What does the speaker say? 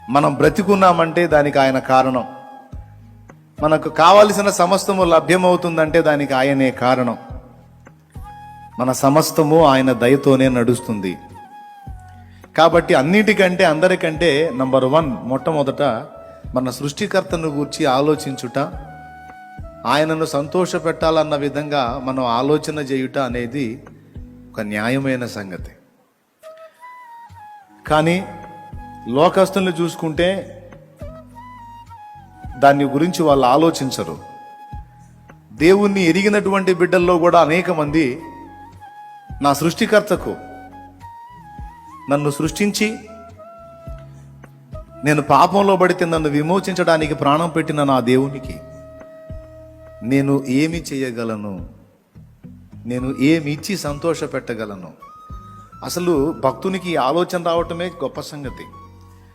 మనం బ్రతికున్నామంటే దానికి ఆయన కారణం. మనకు కావలసిన సమస్తము లభ్యమవుతుందంటే దానికి ఆయనే కారణం. మన సమస్తము ఆయన దయతోనే నడుస్తుంది. కాబట్టి అన్నిటికంటే అందరికంటే నంబర్ 1 మొట్టమొదట మన సృష్టికర్తను గూర్చి ఆలోచించుట, ఆయనను సంతోష పెట్టాలన్న విధంగా మనం ఆలోచన చేయుట అనేది ఒక న్యాయమైన సంగతి. కానీ లోకస్తుల్ని చూసుకుంటే దాని గురించి వాళ్ళు ఆలోచించరు. దేవుణ్ణి ఎరిగినటువంటి బిడ్డల్లో కూడా అనేక మంది నా సృష్టికర్తకు, నన్ను సృష్టించి నేను పాపంలో పడితే నన్ను విమోచించడానికి ప్రాణం పెట్టిన నా దేవునికి నేను ఏమి చేయగలను, నేను ఏమి ఇచ్చి సంతోష పెట్టగలను? అసలు భక్తునికి ఆలోచన రావటమే గొప్ప సంగతి.